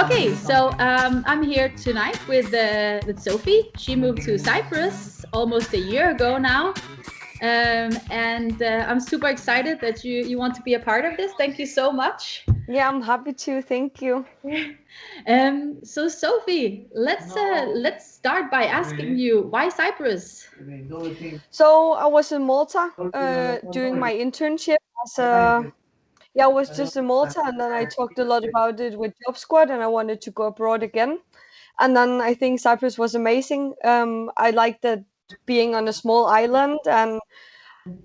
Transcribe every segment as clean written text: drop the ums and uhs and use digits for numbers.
Okay, so I'm here tonight with Sophie. She moved to Cyprus almost a year ago now, and I'm super excited that you want to be a part of this. Thank you so much. Yeah, I'm happy to. Thank you. So Sophie, let's start by asking you why Cyprus? So I was in Malta doing my internship as a I was just in Malta, and then I talked a lot about it with Job Squad, and I wanted to go abroad again. And then I think Cyprus was amazing. I liked that being on a small island, and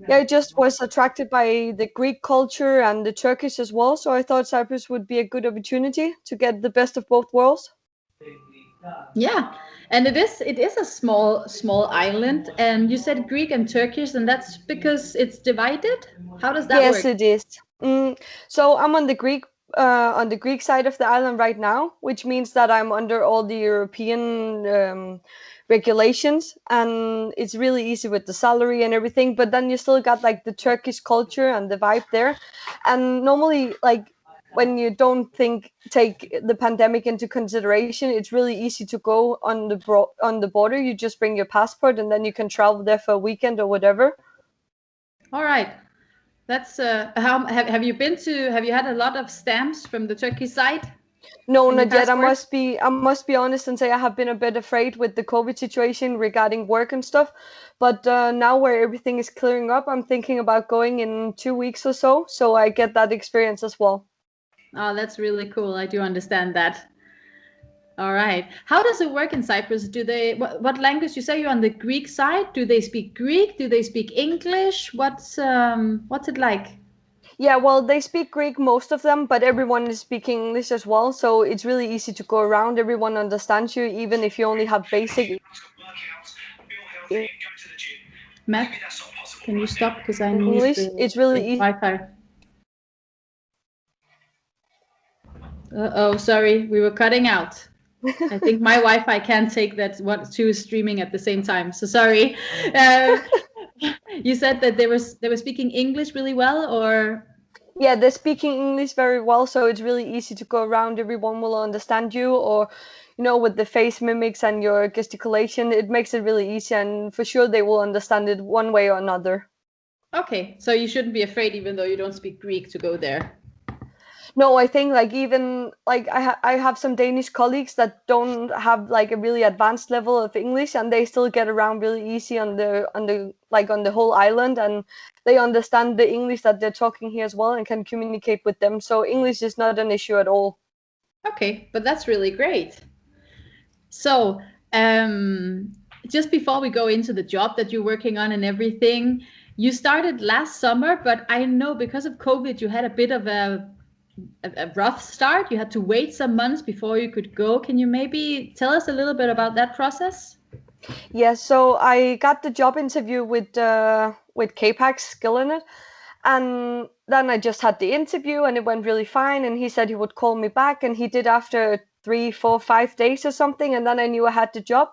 yeah, I just was attracted by the Greek culture and the Turkish as well. So I thought Cyprus would be a good opportunity to get the best of both worlds. Yeah, and it is a small island, and you said Greek and Turkish, and that's because it's divided. How does that Yes, work? it is. So I'm on the Greek side of the island right now, which means that I'm under all the European regulations, and it's really easy with the salary and everything. But then you still got like the Turkish culture and the vibe there, and normally like when you don't take the pandemic into consideration, it's really easy to go on on the border. You just bring your passport, and then you can travel there for a weekend or whatever. All right, that's how have you been to? Have you had a lot of stamps from the Turkish side No, in your not yet. passport? I must be honest and say I have been a bit afraid with the COVID situation regarding work and stuff. But now where everything is clearing up, I'm thinking about going in 2 weeks or so, so I get that experience as well. Oh, that's really cool. I do understand that. All right. How does it work in Cyprus? Do they what language? You say you're on the Greek side. Do they speak Greek? Do they speak English? What's it like? Yeah, well, they speak Greek, most of them, but everyone is speaking English as well, so it's really easy to go around. Everyone understands you, even if you only have basic Matt, can you stop because I need English. It's really the easy. Wi-Fi. Oh, sorry, we were cutting out. I think my Wi-Fi can't take that what two is streaming at the same time. So sorry. Uh, you said that they were speaking English really well, or Yeah, they're speaking English very well, so it's really easy to go around. Everyone will understand you, or with the face mimics and your gesticulation, it makes it really easy, and for sure they will understand it one way or another. okay. So you shouldn't be afraid, even though you don't speak Greek, to go there. No, I think like even like I have some Danish colleagues that don't have like a really advanced level of English, and they still get around really easy on the whole island, and they understand the English that they're talking here as well and can communicate with them. So English is not an issue at all. Okay, but that's really great. So, just before we go into the job that you're working on and everything, you started last summer, but I know because of COVID, you had a bit of a rough start. You had to wait some months before you could go. Can you maybe tell us a little bit about that process? Yeah, so I got the job interview with KPAX skill in it, and then I just had the interview and it went really fine. And he said he would call me back, and he did after 3, 4, 5 days or something. And then I knew I had the job.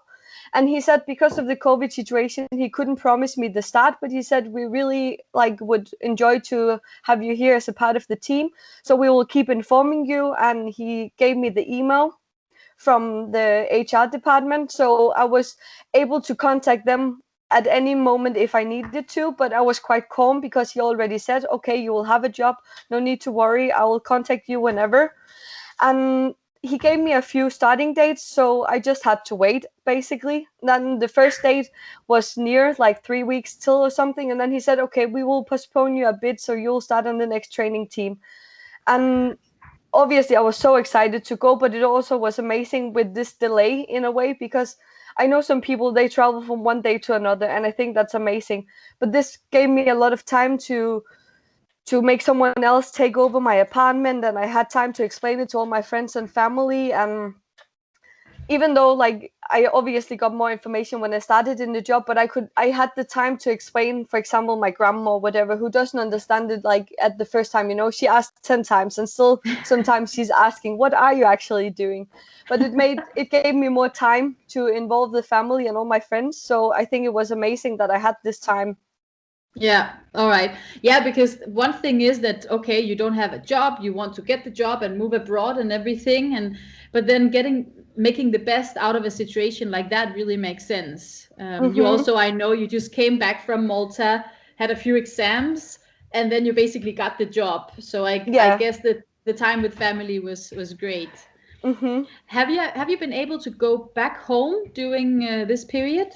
And he said because of the COVID situation, he couldn't promise me the start, but he said we really like would enjoy to have you here as a part of the team. So we will keep informing you. And he gave me the email from the HR department. So I was able to contact them at any moment if I needed to, but I was quite calm because he already said, okay, you will have a job. No need to worry. I will contact you whenever. And he gave me a few starting dates, so I just had to wait basically. Then the first date was near like 3 weeks till or something, and then he said, okay, we will postpone you a bit so you'll start on the next training team. And obviously I was so excited to go, but it also was amazing with this delay in a way, because I know some people they travel from one day to another, and I think that's amazing. But this gave me a lot of time to make someone else take over my apartment, and I had time to explain it to all my friends and family. And even though like I obviously got more information when I started in the job, but I had the time to explain, for example, my grandma or whatever, who doesn't understand it like at the first time, she asked 10 times, and still sometimes she's asking, what are you actually doing? But it gave me more time to involve the family and all my friends. So I think it was amazing that I had this time. Yeah. All right. Yeah, because one thing is that okay, you don't have a job, you want to get the job and move abroad and everything, and but then getting making the best out of a situation like that really makes sense. You Mm-hmm. also, I know you just came back from Malta, had a few exams, and then you basically got the job. So I Yeah. guess that the time with family was great. Mm-hmm. Have you been able to go back home during this period?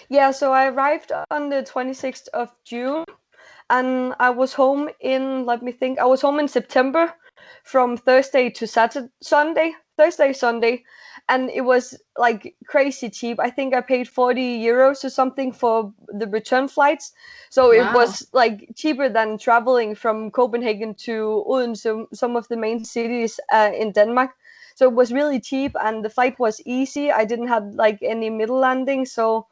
Yeah, so I arrived on the 26th of June, and I was home in, let me think, I was home in September from Thursday to Saturday, Sunday, Thursday, Sunday, and it was like crazy cheap. I think I paid 40 euros or something for the return flights. So it Wow. was like cheaper than traveling from Copenhagen to Odense, some of the main cities in Denmark. So it was really cheap, and the flight was easy. I didn't have like any middle landing, so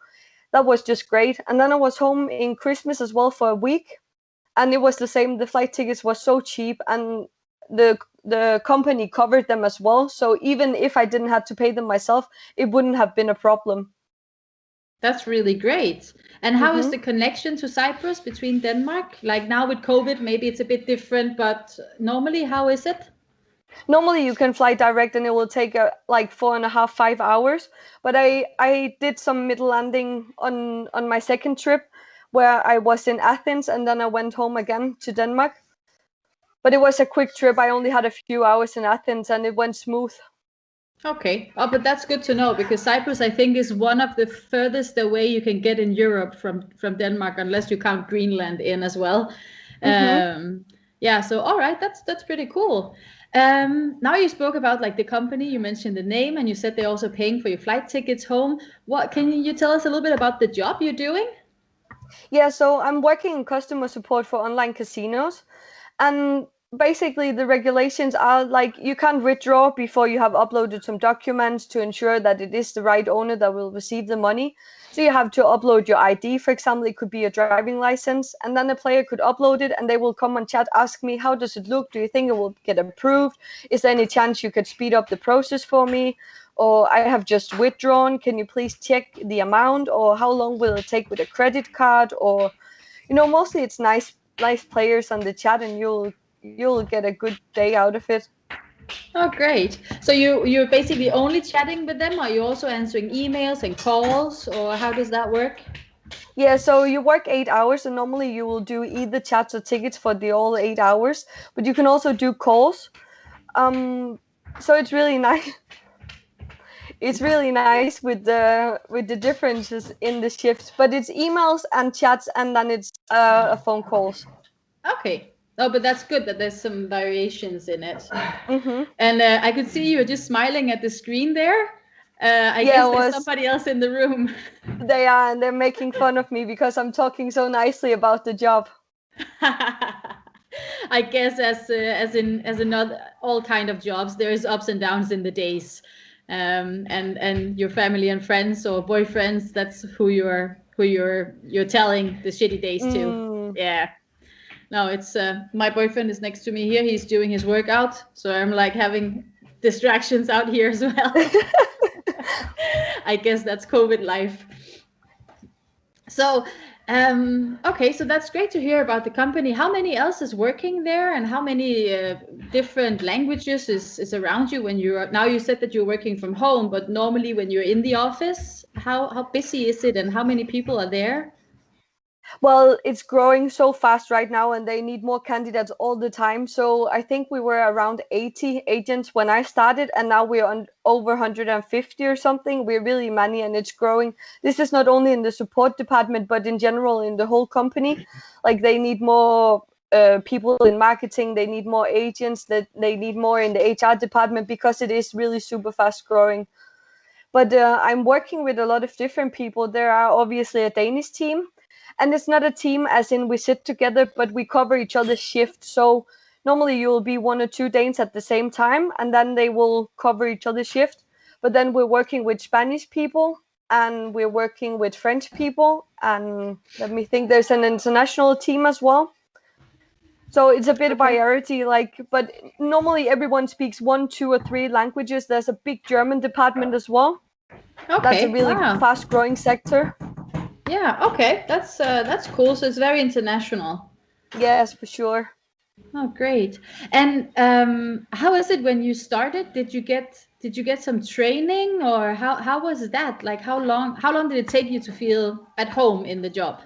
that was just great. And then I was home in Christmas as well for a week, and it was the same. The flight tickets were so cheap, and the company covered them as well. So even if I didn't have to pay them myself, it wouldn't have been a problem. That's really great. And how is Hmm. the connection to Cyprus between Denmark? Like now with COVID, maybe it's a bit different, but normally, how is it? Normally, you can fly direct, and it will take like 4.5, 5 hours. But I did some middle landing on my second trip, where I was in Athens, and then I went home again to Denmark. But it was a quick trip. I only had a few hours in Athens, and it went smooth. Okay. Oh, but that's good to know because Cyprus, I think, is one of the furthest away you can get in Europe from Denmark, unless you count Greenland in as well. Hmm. Um, yeah. So, all right, that's pretty cool. Now you spoke about like the company. You mentioned the name, and you said they're also paying for your flight tickets home. What can you tell us a little bit about the job you're doing? Yeah, so I'm working in customer support for online casinos. And basically, the regulations are like you can't withdraw before you have uploaded some documents to ensure that it is the right owner that will receive the money. So you have to upload your ID, for example, it could be a driving license, and then the player could upload it and they will come on chat, ask me, how does it look? Do you think it will get approved? Is there any chance you could speed up the process for me? Or I have just withdrawn. Can you please check the amount? Or how long will it take with a credit card? Or mostly it's nice players on the chat, and you'll get a good day out of it. Oh, great. So you're basically only chatting with them? Are you also answering emails and calls, or how does that work? Yeah, so you work 8 hours, and normally you will do either chats or tickets for the all 8 hours, but you can also do calls. Um, so it's really nice. It's really nice with the differences in the shifts, but it's emails and chats, and then it's a phone calls. Okay. Oh, but that's good that there's some variations in it. Mm-hmm. And I could see you were just smiling at the screen there. I Yeah, guess it there's was. somebody else in the room. They are, and they're making fun of me because I'm talking so nicely about the job. I guess as in all kind of jobs, there is ups and downs in the days, and your family and friends or boyfriends. That's who you're telling the shitty days to. Mm. Yeah. No, it's my boyfriend is next to me here. He's doing his workout, so I'm like having distractions out here as well. I guess that's COVID life. So, okay, so that's great to hear about the company. How many else is working there, and how many different languages is around you when you're now? You said that you're working from home, but normally when you're in the office, how busy is it, and how many people are there? Well, it's growing so fast right now, and they need more candidates all the time. So I think we were around 80 agents when I started, and now we're on over 150 or something. We're really many, and it's growing. This is not only in the support department, but in general in the whole company. Like they need more people in marketing, they need more agents, that they need more in the HR department because it is really super fast growing. But I'm working with a lot of different people. There are obviously a Danish team, and it's not a team as in we sit together, but we cover each other's shift. So normally you will be one or two Danes at the same time, and then they will cover each other's shift. But then we're working with Spanish people, and we're working with French people, and let me think, there's an international team as well. So it's a bit of Okay. variety, like, but normally everyone speaks one, two, or three languages. There's a big German department as well. That's a Okay. really Wow. fast growing sector. Yeah, okay. That's cool. So it's very international. Yes, for sure. Oh, great. And how is it when you started? Did you get some training, or how was that? Like how long did it take you to feel at home in the job?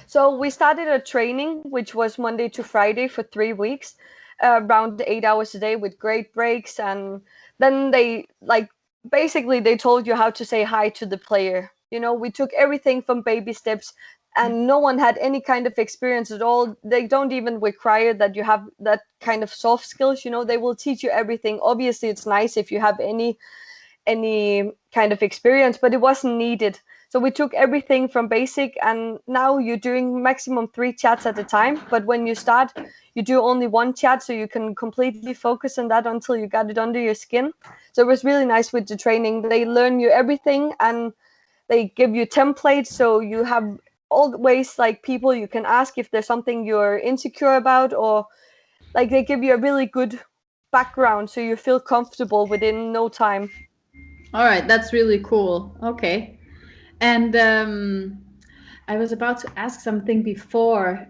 So we started a training, which was Monday to Friday for 3 weeks, around 8 hours a day with great breaks. And then they like basically they told you how to say hi to the player. You know, we took everything from baby steps, and no one had any kind of experience at all. They don't even require that you have that kind of soft skills. You know, they will teach you everything. Obviously, it's nice if you have any kind of experience, but it wasn't needed. So we took everything from basic, and now you're doing maximum 3 chats at a time. But when you start, you do only one chat, so you can completely focus on that until you got it under your skin. So it was really nice with the training. They learn you everything, and they give you templates, so you have always like people you can ask if there's something you're insecure about, or like they give you a really good background, so you feel comfortable within no time. All right, that's really cool. Okay. And I was about to ask something before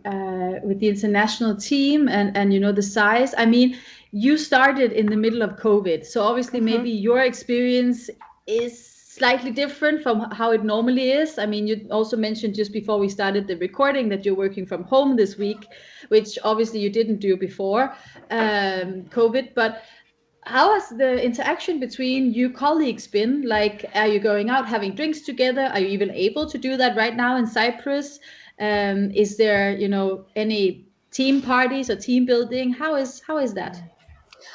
with the international team and the size. I mean, you started in the middle of COVID, so obviously Hmm. maybe your experience is slightly different from how it normally is. I mean, you also mentioned just before we started the recording that you're working from home this week, which obviously you didn't do before COVID. But how has the interaction between you colleagues been? Like, are you going out having drinks together? Are you even able to do that right now in Cyprus? Is there, any team parties or team building? How is that?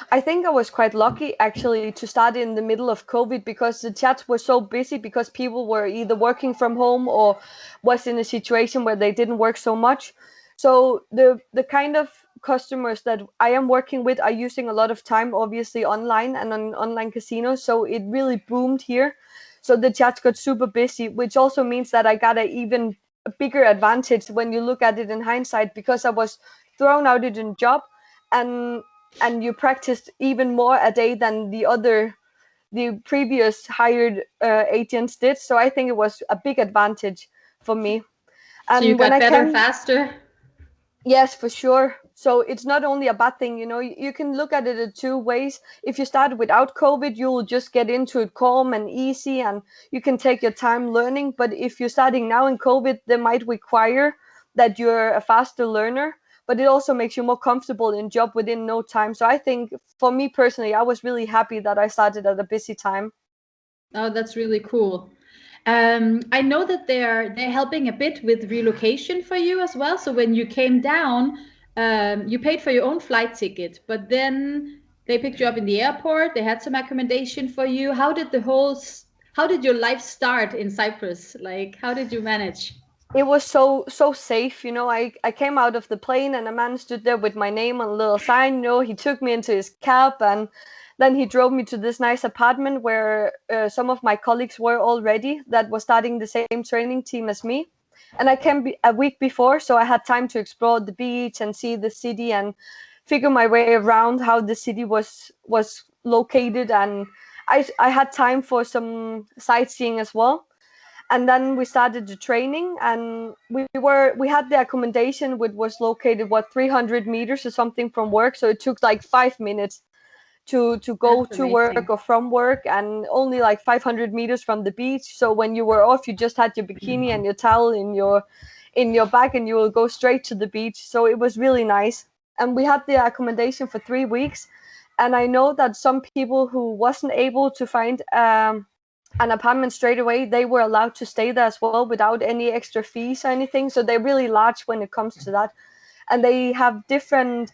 I think I was quite lucky actually to start in the middle of COVID because the chats were so busy because people were either working from home or was in a situation where they didn't work so much. So the kind of customers that I am working with are using a lot of time obviously online and on online casinos. So it really boomed here. So the chats got super busy, which also means that I got a even bigger advantage when you look at it in hindsight because I was thrown out of a job, and you practiced even more a day than the previous hired agents did. So I think it was a big advantage for me. So you And when got I better came, faster? yes, for sure. So it's not only a bad thing, you know, you can look at it in two ways. If you started without COVID, you'll just get into it calm and easy and you can take your time learning. But if you're starting now in COVID, they might require that you're a faster learner, but it also makes you more comfortable in job within no time. So I think for me personally, I was really happy that I started at a busy time. Oh, that's really cool. I know that they're helping a bit with relocation for you as well. So when you came down, you paid for your own flight ticket, but then they picked you up in the airport. They had some accommodation for you. How did your life start in Cyprus? Like, how did you manage? It was so safe, you know. I came out of the plane and a man stood there with my name on a little sign. You know, he took me into his cab, and then he drove me to this nice apartment where some of my colleagues were already that was starting the same training team as me. And I came a week before, so I had time to explore the beach and see the city and figure my way around how the city was located. And I had time for some sightseeing as well. And then we started the training, and we had the accommodation which was located 300 meters or something from work, so it took like 5 minutes to go That's to work amazing. or from work, and only like 500 meters from the beach. So when you were off, you just had your bikini and your towel in your bag, and you will go straight to the beach. So it was really nice. And we had the accommodation for 3 weeks, and I know that some people who wasn't able to find an apartment straight away, they were allowed to stay there as well without any extra fees or anything. So they're really large when it comes to that. And they have different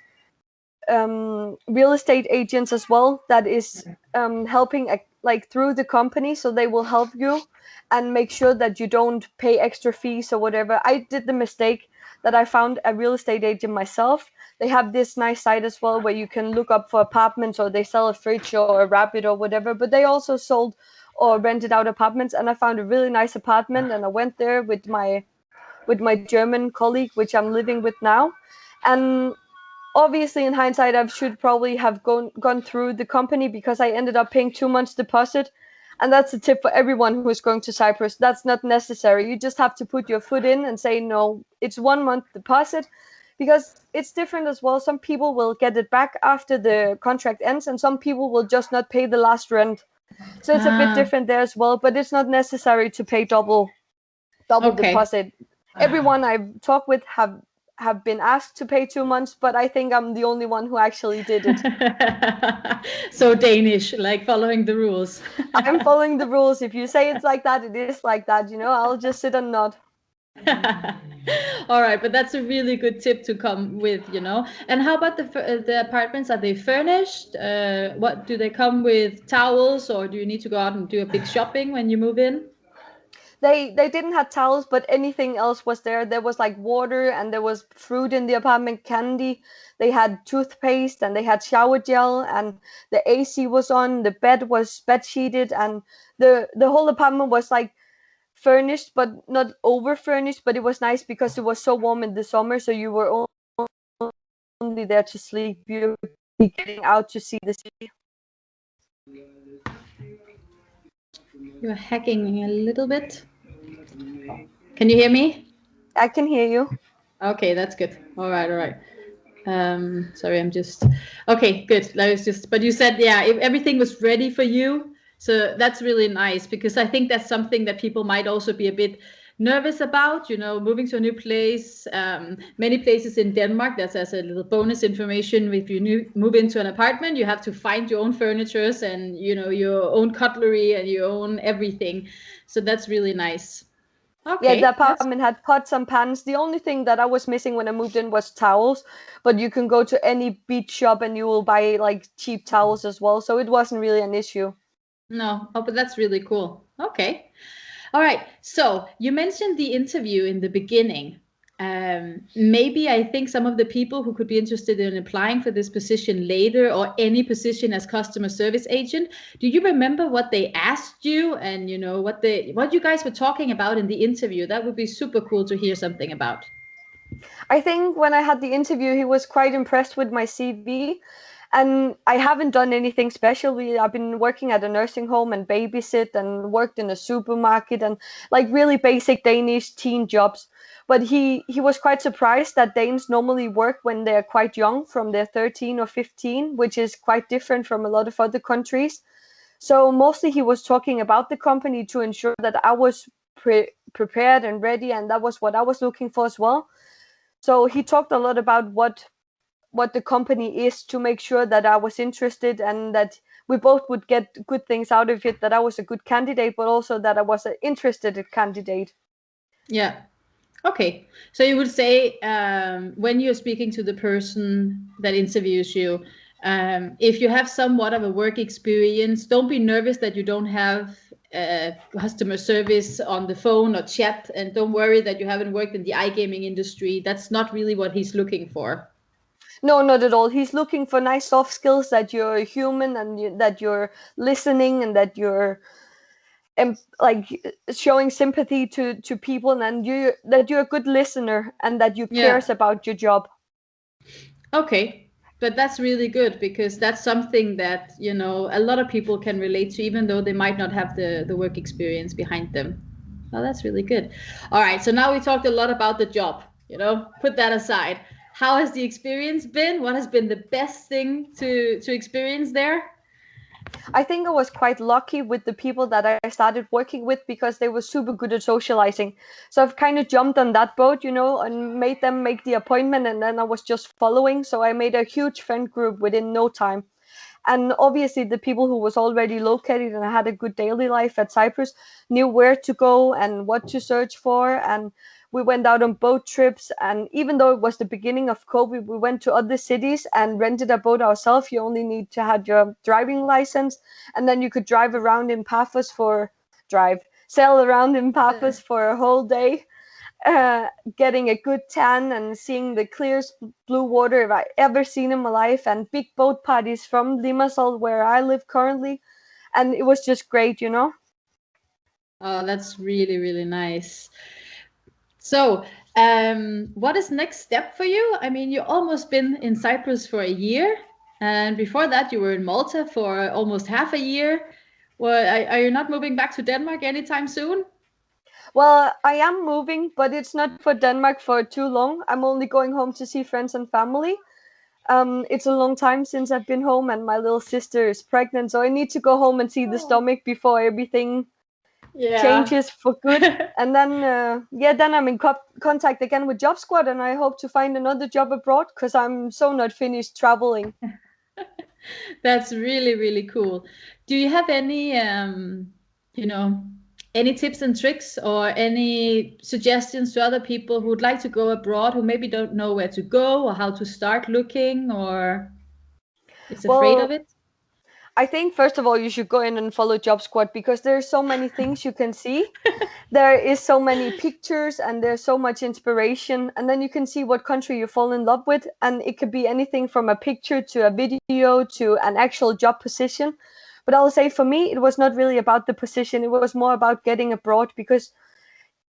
real estate agents as well that is helping like through the company. So they will help you and make sure that you don't pay extra fees or whatever. I did the mistake that I found a real estate agent myself. They have this nice site as well where you can look up for apartments, or they sell a fridge or a rabbit or whatever, but they also sold or rented out apartments. And I found a really nice apartment, and I went there with my German colleague, which I'm living with now. And obviously in hindsight I should probably have gone through the company because I ended up paying 2 months deposit. And that's a tip for everyone who is going to Cyprus. That's not necessary. You just have to put your foot in and say, no, it's 1 month deposit, because it's different as well. Some people will get it back after the contract ends, and some people will just not pay the last rent. So it's a bit Ah, different there as well, but it's not necessary to pay double okay. deposit. Everyone I've talked with have been asked to pay 2 months, but I think I'm the only one who actually did it. So Danish, like following the rules. I'm following the rules. If you say it's like that, it is like that. I'll just sit and nod. All right, but that's a really good tip to come with. And how about the apartments? Are they furnished? What do they come with towels, or do you need to go out and do a big shopping when you move in? They didn't have towels, but anything else was there. There was like water, and there was fruit in the apartment, candy. They had toothpaste, and they had shower gel, and the AC was on. The bed was bed sheeted, and the whole apartment was like furnished, but not over furnished. But it was nice because it was so warm in the summer, so you were only there to sleep. You're getting out to see the city. You're hacking a little bit. Can you hear me? I can hear you. Okay, that's good. All right, all right. Sorry, I'm just okay. Good. That was just. But you said, yeah, if everything was ready for you, so that's really nice because I think that's something that people might also be a bit nervous about. Moving to a new place. Many places in Denmark, that's as a little bonus information. If you move into an apartment, you have to find your own furnitures and your own cutlery and your own everything. So that's really nice. Yeah, the Okay, that's apartment had pots and pans. The only thing that I was missing when I moved in was towels, but you can go to any beach shop and you will buy like cheap towels as well. So it wasn't really an issue. no. Oh, but that's really cool. Okay. All right. So you mentioned the interview in the beginning. Maybe I think some of the people who could be interested in applying for this position later or any position as customer service agent, do you remember what they asked you and what you guys were talking about in the interview? That would be super cool to hear something about. I think when I had the interview, he was quite impressed with my CV. And I haven't done anything special. I've been working at a nursing home and babysit and worked in a supermarket and like really basic Danish teen jobs. But he was quite surprised that Danes normally work when they're quite young, from their 13 or 15, which is quite different from a lot of other countries. So mostly he was talking about the company to ensure that I was prepared and ready, and that was what I was looking for as well. So he talked a lot about what the company is to make sure that I was interested and that we both would get good things out of it, that I was a good candidate, but also that I was an interested candidate. Yeah. Okay. So you would say when you're speaking to the person that interviews you, if you have somewhat of a work experience, don't be nervous that you don't have customer service on the phone or chat, and don't worry that you haven't worked in the iGaming industry. That's not really what he's looking for. No, not at all. He's looking for nice soft skills, that you're human and that you're listening and that you're like showing sympathy to people, and you that you're a good listener and that you Yeah. cares about your job. Okay. But that's really good because that's something that, a lot of people can relate to, even though they might not have the work experience behind them. Oh, that's really good. All right. So now we talked a lot about the job, put that aside. How has the experience been? What has been the best thing to experience there? I think I was quite lucky with the people that I started working with, because they were super good at socializing. So I've kind of jumped on that boat, and made them make the appointment, and then I was just following. So I made a huge friend group within no time. And obviously the people who was already located and had a good daily life at Cyprus knew where to go and what to search for. And we went out on boat trips, and even though it was the beginning of COVID, we went to other cities and rented a boat ourselves. You only need to have your driving license, and then you could drive around in Paphos for drive sail around in Paphos for a whole day, uh, getting a good tan and seeing the clearest blue water I've ever seen in my life, and big boat parties from Limassol, where I live currently. And it was just great. Oh, that's really, really nice. So, what is next step for you? I mean, you almost been in Cyprus for a year, and before that, you were in Malta for almost half a year. Well, are you not moving back to Denmark anytime soon? Well, I am moving, but it's not for Denmark for too long. I'm only going home to see friends and family. It's a long time since I've been home, and my little sister is pregnant, so I need to go home and see the Oh. stomach before everything Yeah. changes for good. And then, yeah, then I'm in contact again with Job Squad, and I hope to find another job abroad because I'm so not finished traveling. That's really, really cool. Do you have any, you know, any tips and tricks or any suggestions to other people who would like to go abroad who maybe don't know where to go or how to start looking or is afraid of Well, it? I think first of all you should go in and follow Job Squad because there's so many things you can see. There is so many pictures and there's so much inspiration, and then you can see what country you fall in love with, and it could be anything from a picture to a video to an actual job position. But I'll say for me it was not really about the position, it was more about getting abroad because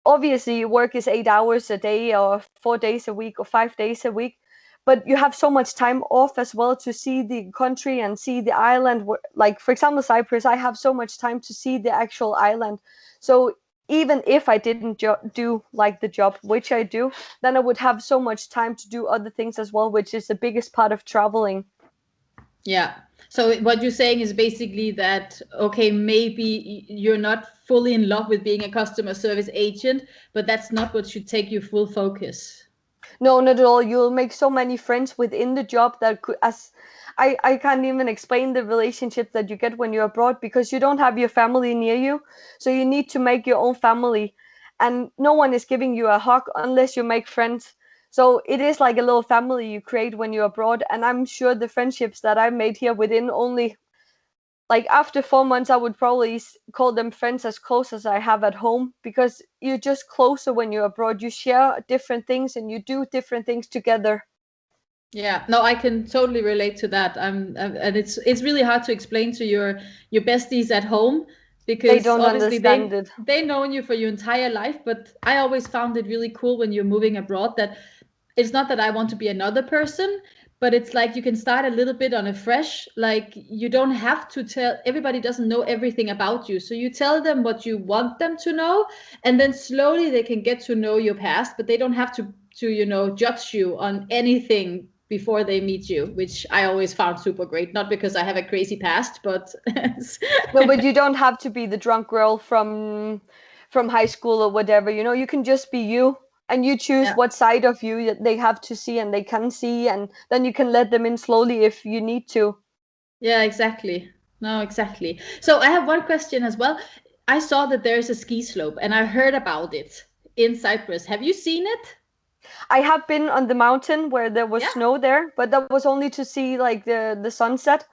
obviously work is 8 hours a day or 4 days a week or 5 days a week, but you have so much time off as well to see the country and see the island. Like for example Cyprus, I have so much time to see the actual island. So even if I didn't do like the job, which I do, then I would have so much time to do other things as well, which is the biggest part of traveling. Yeah. So what you're saying is basically that, okay, maybe you're not fully in love with being a customer service agent, but that's not what should take your full focus. No, not at all. You'll make so many friends within the job that could, as I can't even explain the relationship that you get when you're abroad because you don't have your family near you. So you need to make your own family. And no one is giving you a hug unless you make friends. So it is like a little family you create when you're abroad. And I'm sure the friendships that I made here within only like after 4 months, I would probably call them friends as close as I have at home because you're just closer when you're abroad. You share different things and you do different things together. Yeah, no, I can totally relate to that. And it's really hard to explain to your besties at home They because don't obviously understand it. they known you for your entire life. But I always found it really cool when you're moving abroad that it's not that I want to be another person, but it's like you can start a little bit on a fresh. Like you don't have to tell everybody doesn't know everything about you, so you tell them what you want them to know, and then slowly they can get to know your past, but they don't have to judge you on anything before they meet you, which I always found super great. Not because I have a crazy past, but No, but you don't have to be the drunk girl from high school or whatever. You can just be you and you choose yeah, what side of you that they have to see and they can see, and then you can let them in slowly if you need to. yeah, exactly. No, exactly. So I have one question as well. I saw that there's a ski slope, and I heard about it in Cyprus. Have you seen it? I have been on the mountain where there was Yeah. snow there, but that was only to see like the sunset.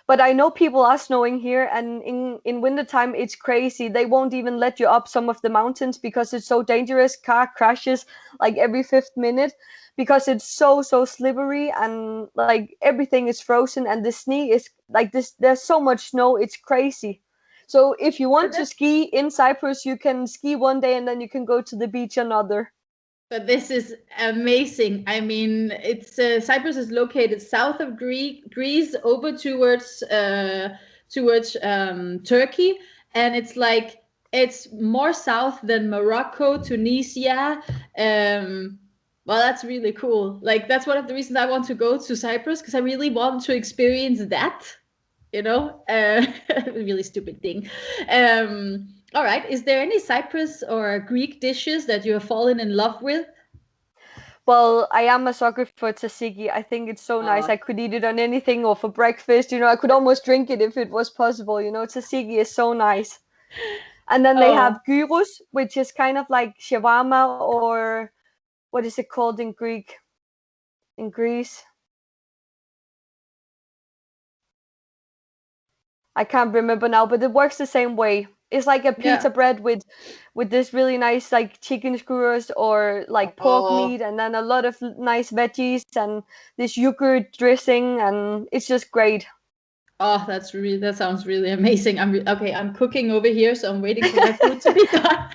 But I know people are snowing here, and in wintertime it's crazy. They won't even let you up some of the mountains because it's so dangerous. Car crashes like every fifth minute because it's so slippery and like everything is frozen and the snow is like this. There's so much snow, it's crazy. So if you want But to this, ski in Cyprus, you can ski one day and then you can go to the beach another. but this is amazing. I mean, it's Cyprus is located south of Greece, over towards Turkey, and it's like it's more south than Morocco, Tunisia. Well, that's really cool. Like that's one of the reasons I want to go to Cyprus because I really want to experience that. Really stupid thing. All right, is there any Cyprus or Greek dishes that you have fallen in love with? Well, I am a sucker for tzatziki. I think it's so nice. Oh, I could eat it on anything or for breakfast. I could almost drink it if it was possible. Tzatziki is so nice. And then they oh, have gyros, which is kind of like shawarma, or what is it called in Greek? In Greece, I can't remember now, but it works the same way. It's like a yeah. pizza bread with this really nice like chicken skewers or like pork Oh, meat, and then a lot of nice veggies and this yogurt dressing, and it's just great. oh, that sounds really amazing. Okay. I'm cooking over here, so I'm waiting for my food to be done.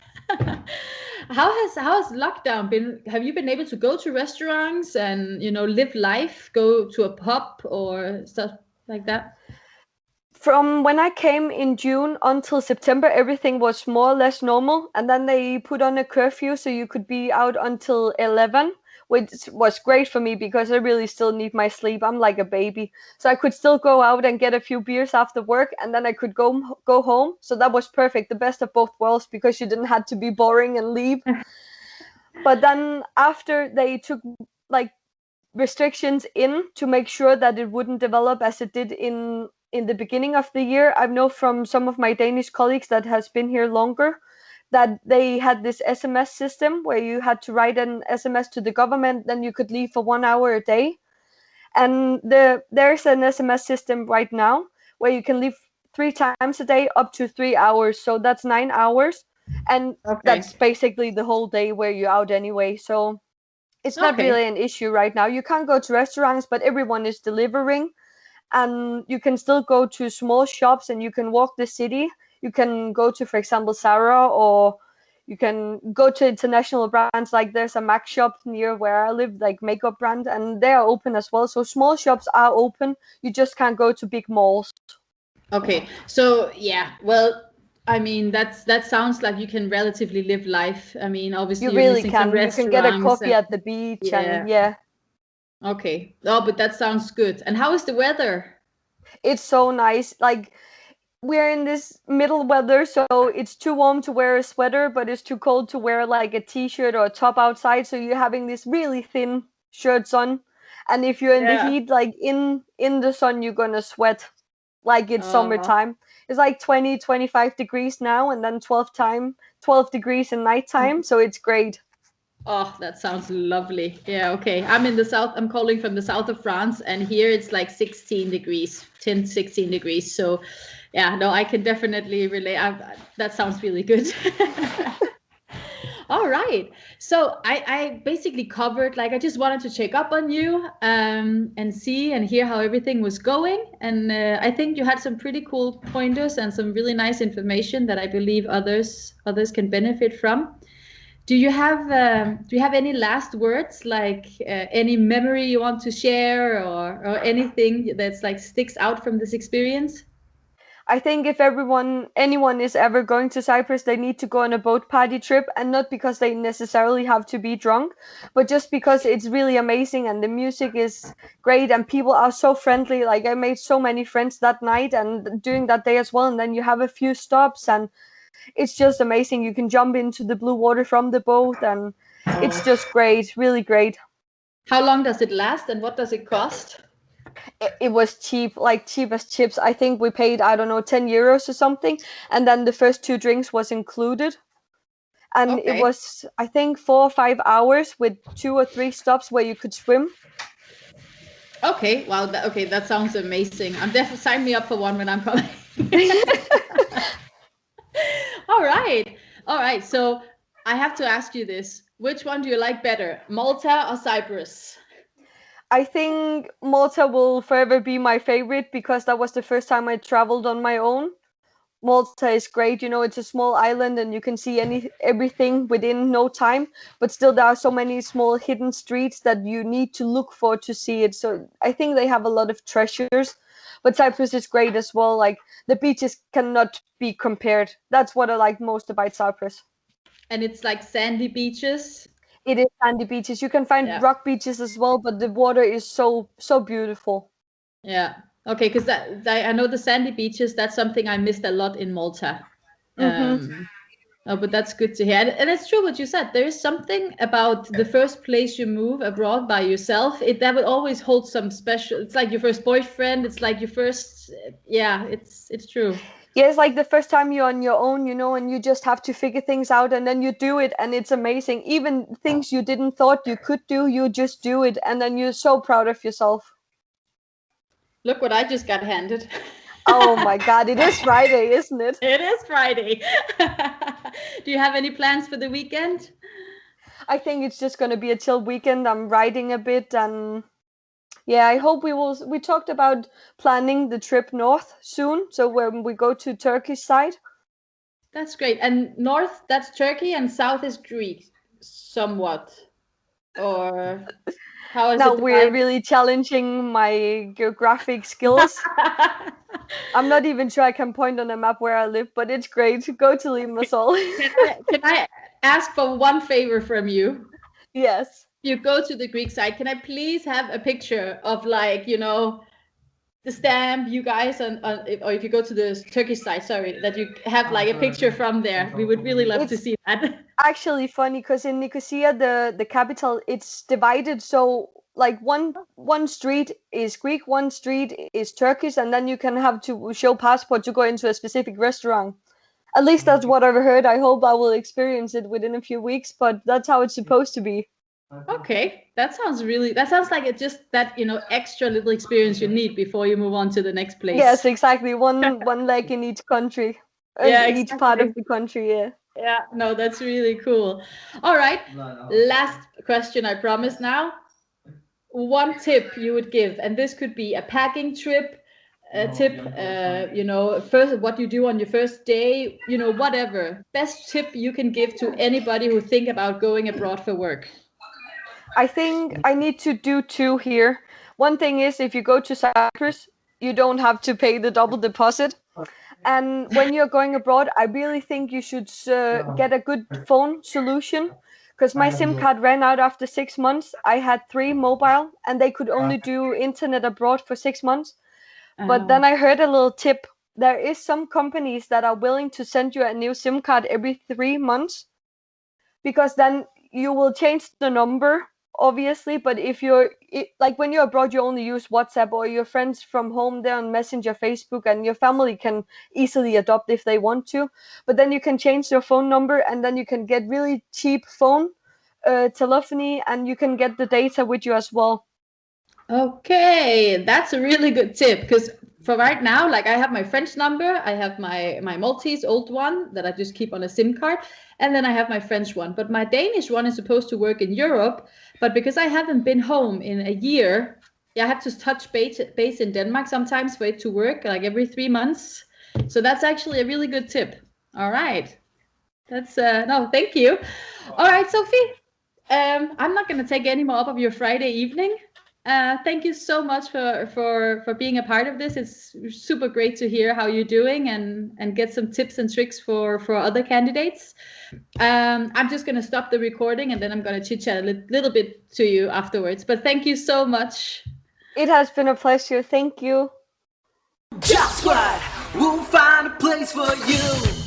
How has lockdown been? Have you been able to go to restaurants and live life, go to a pub or stuff like that? From when I came in June until September, everything was more or less normal. And then they put on a curfew so you could be out until 11, which was great for me because I really still need my sleep. I'm like a baby. So I could still go out and get a few beers after work and then I could go home. So that was perfect, the best of both worlds because you didn't have to be boring and leave. But then after they took like restrictions in to make sure that it wouldn't develop as it did in the beginning of the year. I know from some of my Danish colleagues that has been here longer that they had this SMS system where you had to write an SMS to the government, then you could leave for 1 hour a day. And there's an SMS system right now where you can leave 3 times a day up to 3 hours. So that's 9 hours. And Okay. that's basically the whole day where you're out anyway. So it's not Okay. really an issue right now. You can't go to restaurants, but everyone is delivering, and you can still go to small shops and you can walk the city. You can go to, for example, Zara, or you can go to international brands. Like there's a Mac shop near where I live, like makeup brand, and they are open as well. So small shops are open. You just can't go to big malls. Okay. So yeah, well, I mean that sounds like you can relatively live life. I mean, You obviously you're really missing some can. You can get a restaurants coffee and at the beach, and yeah. yeah, Okay. Oh, but that sounds good. And how is the weather? it's so nice. Like we're in this middle weather, so it's too warm to wear a sweater, but it's too cold to wear like a t-shirt or a top outside. So you're having this really thin shirts on, and if you're in the Yeah. heat, like in the sun, you're gonna sweat like it's Oh, summertime. It's like 20-25 degrees now, and then 12 degrees in nighttime. So it's great. oh, that sounds lovely. Yeah, okay. I'm in the south. I'm calling from the south of France, and here it's like 16 degrees, 10, 16 degrees. So, yeah, no, I can definitely relate. That sounds really good. All right. So I basically covered, like, I just wanted to check up on you and see and hear how everything was going. And I think you had some pretty cool pointers and some really nice information that I believe others can benefit from. Do you have any last words, like any memory you want to share, or anything that's like sticks out from this experience? I think if anyone is ever going to Cyprus, they need to go on a boat party trip, and not because they necessarily have to be drunk, but just because it's really amazing and the music is great and people are so friendly. Like I made so many friends that night and during that day as well. And then you have a few stops, and it's just amazing. You can jump into the blue water from the boat, and it's Oh. just great, really great. How long does it last, and what does it cost? It was cheap, like cheap as chips. I think we paid, I don't know, 10 euros or something, and then the first two drinks was included. And it Okay. was, I think, 4 or 5 hours with 2 or 3 stops where you could swim. Okay. Wow. Okay, that sounds amazing. I'm definitely sign me up for one when I'm coming. All right. All right. So I have to ask you this. Which one do you like better, Malta or Cyprus? I think Malta will forever be my favorite because that was the first time I traveled on my own. Malta is great. You know, it's a small island and you can see everything within no time. But still, there are so many small hidden streets that you need to look for to see it. So I think they have a lot of treasures. But Cyprus is great as well. Like the beaches cannot be compared. That's what I like most about Cyprus. And it's like sandy beaches. It is sandy beaches. You can find Yeah. rock beaches as well, but the water is so beautiful. Yeah. Okay, because I know the sandy beaches, that's something I missed a lot in Malta. Hmm. Oh, but that's good to hear. And it's true what you said. There is something about the first place you move abroad by yourself. That will always hold some special. It's like your first boyfriend. It's like your first. Yeah, it's true. Yeah, it's like the first time you're on your own, you know, and you just have to figure things out and then you do it and it's amazing. Even things you didn't thought you could do, you just do it and then you're so proud of yourself. Look what I just got handed. Oh my God, it is Friday, isn't it? It is Friday. Do you have any plans for the weekend? I think it's just going to be a chill weekend. I'm writing a bit and yeah, I hope we talked about planning the trip north soon. So when we go to Turkish side. That's great. And north, that's Turkey, and south is Greek, somewhat. Or how is Now it we're divided? really challenging my geographic skills. I'm not even sure I can point on a map where I live, but it's great. Go to Limassol. Can I ask for one favor from you? Yes. If you go to the Greek side, can I please have a picture of, like, the stamp you guys or if you go to the Turkish side, sorry, that you have like a picture from there. We would really love to It's see that. actually funny because in Nicosia, the capital, it's divided. So like one street is Greek, one street is Turkish, and then you can have to show passport to go into a specific restaurant. At least that's what I've heard. I hope I will experience it within a few weeks, but that's how it's supposed to be. Okay, that sounds like it's just that, extra little experience you need before you move on to the next Yes, place. exactly. One leg in each country, in Yeah, each part of exactly. the country. Yeah. Yeah, no, that's really cool. All right, last question, I promise now. One tip you would give, and this could be a packing trip, a tip, first what you do on your first day, whatever. Best tip you can give to anybody who think about going abroad for work. I think I need to do two here. One thing is if you go to Cyprus, you don't have to pay the double deposit. And when you're going abroad, I really think you should get a good phone solution because my SIM card ran out after 6 months. I had three mobile and they could only do internet abroad for 6 months. But then Oh, I heard a little tip. There is some companies that are willing to send you a new SIM card every 3 months because then you will change the number obviously, but if like when you're abroad you only use WhatsApp or your friends from home there on Messenger, Facebook, and your family can easily adopt if they want to, but then you can change your phone number and then you can get really cheap phone telephony and you can get the data with you as well. okay, that's a really good tip because for right now, like I have my French number, I have my Maltese old one that I just keep on a SIM card, and then I have my French one. But my Danish one is supposed to work in Europe, but because I haven't been home in a year, yeah, I have to touch base in Denmark sometimes for it to work, like every 3 months. So that's actually a really good tip. All right. That's no, thank you. All right, Sophie. I'm not going to take any more up of your Friday evening. Thank you so much for being a part of this. It's super great to hear how you're doing and get some tips and tricks for other candidates. I'm just going to stop the recording and then I'm going to chit chat a little bit to you afterwards. But thank you so much. It has been a pleasure. Thank you. Job Squad, we'll find a place for you.